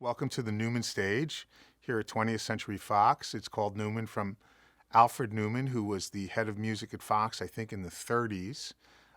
Welcome to the Newman stage here at 20th Century Fox. It's called Newman from Alfred Newman, who was the head of music at Fox, I think, in the 30s.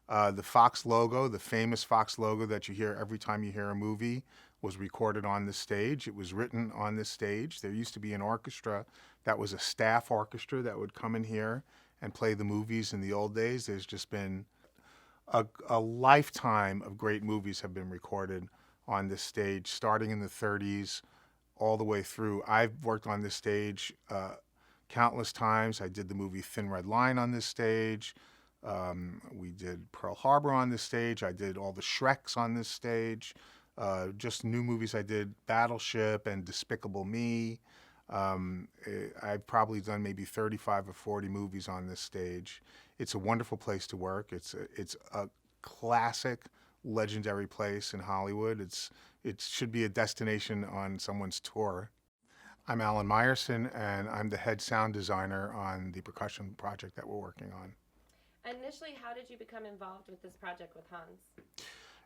The Fox logo, the famous Fox logo that you hear every time you hear a movie, was recorded on this stage. It was written on this stage. There used to be an orchestra that was a staff orchestra that would come in here and play the movies in the old days. There's just been a lifetime of great movies have been recorded on this stage, starting in the 30s all the way through. I've worked on this stage countless times. I did the movie Thin Red Line on this stage. We did Pearl Harbor on this stage. I did all the Shreks on this stage. Just new movies I did, Battleship and Despicable Me. I've probably done maybe 35 or 40 movies on this stage. It's a wonderful place to work. It's a classic, legendary place in Hollywood. It should be a destination on someone's tour. I'm Alan Meyerson, and I'm the head sound designer on the percussion project that we're working on. Initially, how did you become involved with this project with Hans?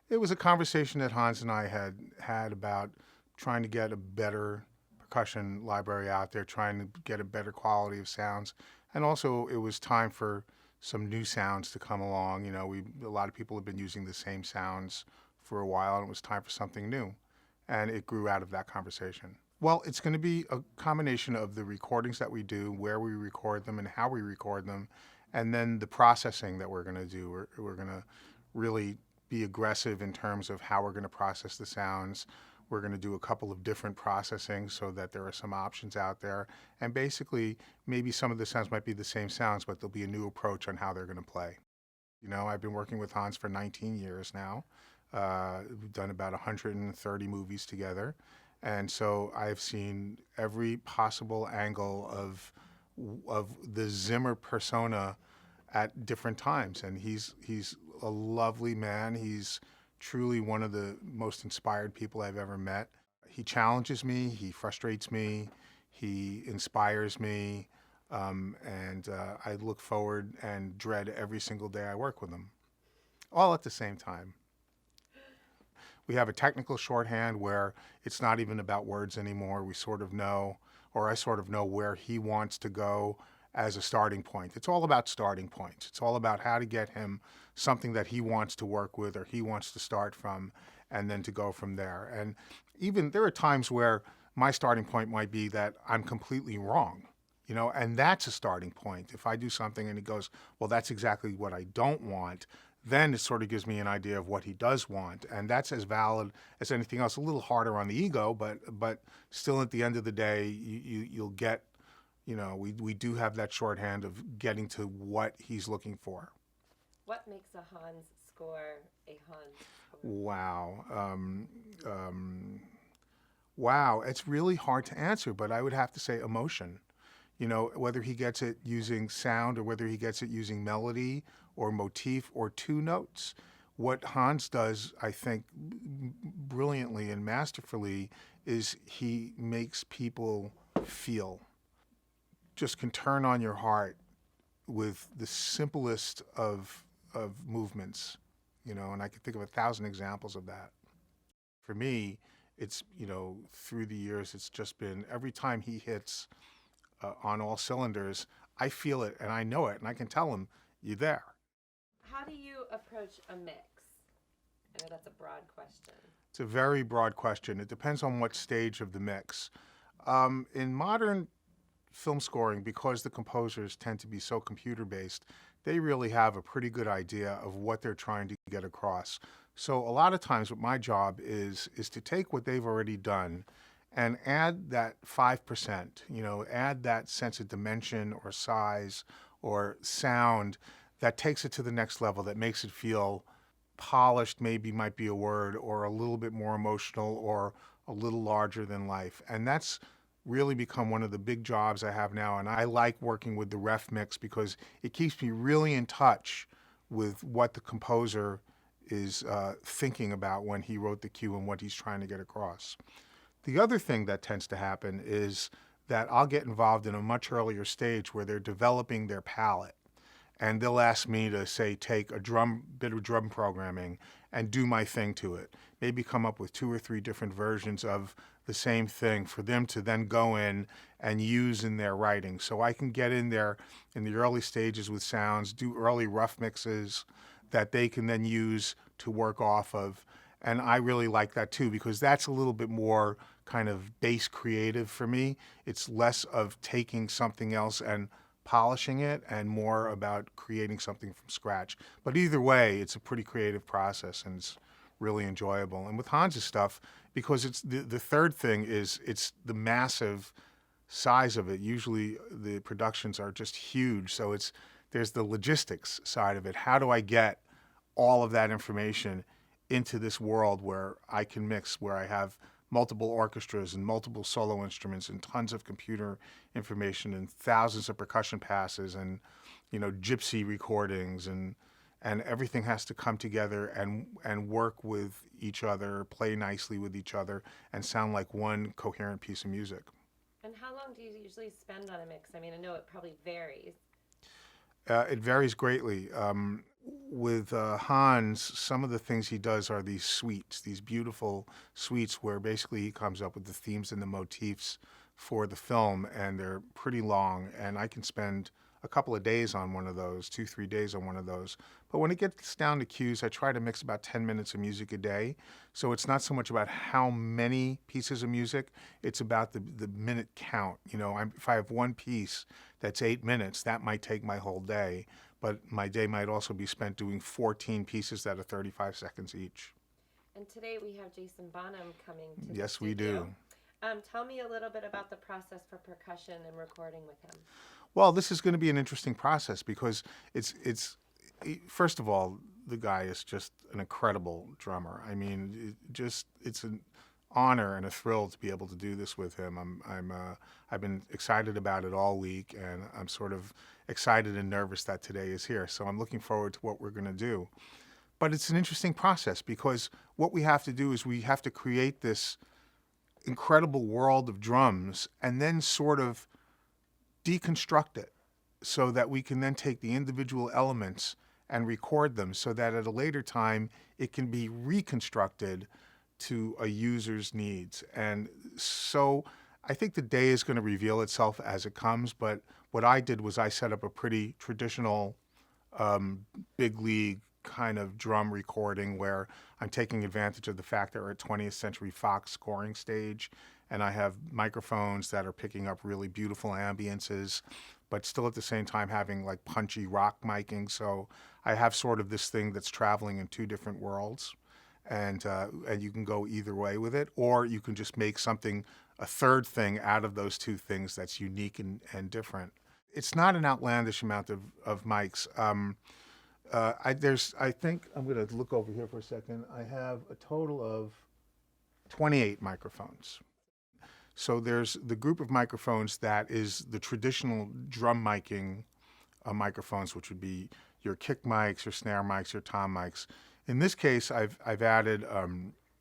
It was a conversation that Hans and I had about trying to get a better percussion library out there, trying to get a better quality of sounds. And also it was time for some new sounds to come along. You know, a lot of people have been using the same sounds for a while, and it was time for something new. And it grew out of that conversation. Well, it's going to be a combination of the recordings that we do, where we record them and how we record them, and then the processing that we're going to do. We're going to really be aggressive in terms of how we're going to process the sounds. We're going to do a couple of different processing so that there are some options out there. And basically, maybe some of the sounds might be the same sounds, but there'll be a new approach on how they're going to play. You know, I've been working with Hans for 19 years now. We've done about 130 movies together. And so I've seen every possible angle of the Zimmer persona at different times. And he's a lovely man. He's truly one of the most inspired people I've ever met. He challenges me, he frustrates me, he inspires me, and I look forward and dread every single day I work with him, all at the same time. We have a technical shorthand where it's not even about words anymore. We sort of know, or I sort of know where he wants to go as a starting point. It's all about starting points. It's all about how to get him something that he wants to work with or he wants to start from, and then to go from there. And even there are times where my starting point might be that I'm completely wrong, you know, and that's a starting point. If I do something and he goes, well, that's exactly what I don't want, then it sort of gives me an idea of what he does want. And that's as valid as anything else. A little harder on the ego, but still at the end of the day, you'll get, you know, we do have that shorthand of getting to what he's looking for. What makes a Hans score a Hans score? Wow, it's really hard to answer, but I would have to say emotion. You know, whether he gets it using sound or whether he gets it using melody or motif or two notes. What Hans does, I think, brilliantly and masterfully is he makes people feel. Just can turn on your heart with the simplest of movements, you know, and I could think of 1,000 examples of that. For me, it's, you know, through the years, it's just been every time he hits on all cylinders, I feel it and I know it and I can tell him, you're there. How do you approach a mix? I know that's a broad question. It's a very broad question. It depends on what stage of the mix. In modern film scoring, because the composers tend to be so computer-based, they really have a pretty good idea of what they're trying to get across. So a lot of times what my job is to take what they've already done and add that 5%, you know, add that sense of dimension or size or sound that takes it to the next level, that makes it feel polished, maybe might be a word, or a little bit more emotional or a little larger than life. And that's really become one of the big jobs I have now. And I like working with the ref mix because it keeps me really in touch with what the composer is thinking about when he wrote the cue and what he's trying to get across. The other thing that tends to happen is that I'll get involved in a much earlier stage where they're developing their palette. And they'll ask me to, say, take a bit of drum programming and do my thing to it. Maybe come up with 2 or 3 different versions of the same thing for them to then go in and use in their writing. So I can get in there in the early stages with sounds, do early rough mixes that they can then use to work off of. And I really like that too, because that's a little bit more kind of bass creative for me. It's less of taking something else and polishing it and more about creating something from scratch. But either way, it's a pretty creative process and it's really enjoyable. And with Hans's stuff, because it's the third thing is it's the massive size of it. Usually the productions are just huge. So there's the logistics side of it. How do I get all of that information into this world where I can mix, where I have multiple orchestras and multiple solo instruments and tons of computer information and thousands of percussion passes and, gypsy recordings and everything has to come together and work with each other, play nicely with each other, and sound like one coherent piece of music. And how long do you usually spend on a mix? I mean, I know it probably varies. It varies greatly. With Hans, some of the things he does are these suites, these beautiful suites where basically he comes up with the themes and the motifs for the film, and they're pretty long, and I can spend a couple of days on one of those, 2, 3 days on one of those. But when it gets down to cues, I try to mix about 10 minutes of music a day. So it's not so much about how many pieces of music, it's about the minute count. If I have one piece that's 8 minutes, that might take my whole day. But my day might also be spent doing 14 pieces that are 35 seconds each. And today we have Jason Bonham coming to the Yes, we studio. do. Tell me a little bit about the process for percussion and recording with him. Well, this is going to be an interesting process because first of all, the guy is just an incredible drummer. I mean, it's an honor and a thrill to be able to do this with him. I've been excited about it all week, and I'm sort of excited and nervous that today is here. So I'm looking forward to what we're going to do. But it's an interesting process because what we have to do is we have to create this incredible world of drums and then sort of deconstruct it so that we can then take the individual elements and record them so that at a later time it can be reconstructed to a user's needs. And so I think the day is going to reveal itself as it comes, but what I did was I set up a pretty traditional big league kind of drum recording where I'm taking advantage of the fact that we're at 20th Century Fox scoring stage, and I have microphones that are picking up really beautiful ambiences, but still at the same time having like punchy rock miking. So I have sort of this thing that's traveling in 2 different worlds, and you can go either way with it, or you can just make something, a third thing out of those 2 things that's unique and different. It's not an outlandish amount of mics. I think I'm going to look over here for a second. I have a total of 28 microphones. So there's the group of microphones that is the traditional drum miking microphones, which would be your kick mics, your snare mics, your tom mics. In this case, I've added,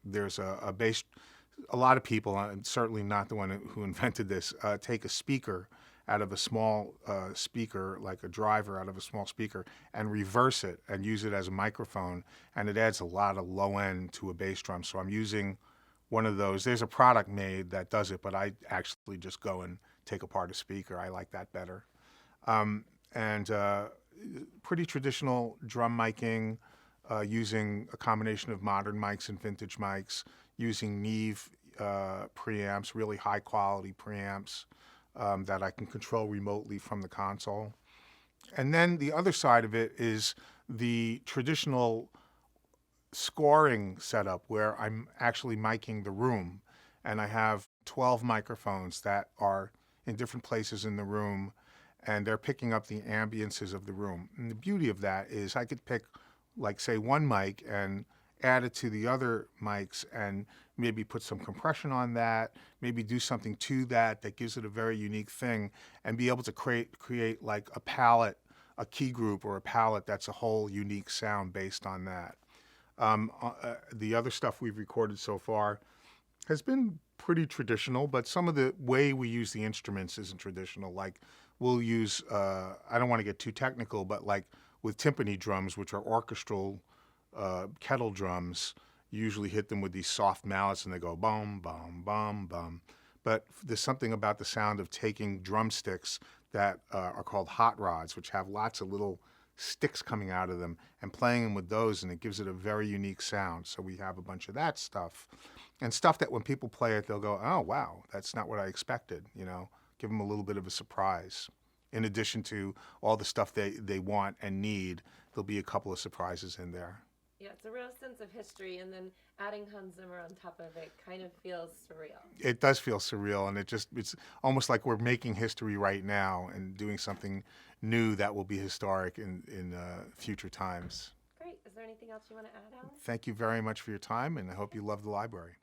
there's a bass. A lot of people, certainly not the one who invented this, take a speaker out of a small speaker, like a driver out of a small speaker, and reverse it and use it as a microphone, and it adds a lot of low end to a bass drum. So I'm using one of those. There's a product made that does it, but I actually just go and take apart a speaker. I like that better. And pretty traditional drum miking, using a combination of modern mics and vintage mics, using Neve preamps, really high quality preamps, that I can control remotely from the console. And then the other side of it is the traditional scoring setup where I'm actually miking the room, and I have 12 microphones that are in different places in the room, and they're picking up the ambiances of the room. And the beauty of that is I could pick, like, say, one mic and add it to the other mics and maybe put some compression on that, maybe do something to that that gives it a very unique thing, and be able to create like a palette, a key group or a palette that's a whole unique sound based on that. The other stuff we've recorded so far has been pretty traditional, but some of the way we use the instruments isn't traditional. Like we'll use, I don't want to get too technical, but like with timpani drums, which are orchestral kettle drums, you usually hit them with these soft mallets and they go bum, bum, bum, bum. But there's something about the sound of taking drumsticks that are called hot rods, which have lots of little sticks coming out of them, and playing them with those, and it gives it a very unique sound. So we have a bunch of that stuff, and stuff that when people play it, they'll go, oh, wow, that's not what I expected, give them a little bit of a surprise. In addition to all the stuff they want and need, there'll be a couple of surprises in there. Yeah, it's a real sense of history, and then adding Hans Zimmer on top of it kind of feels surreal. It does feel surreal, and it's almost like we're making history right now and doing something new that will be historic in future times. Great. Is there anything else you want to add, Alan? Thank you very much for your time, and I hope you love the library.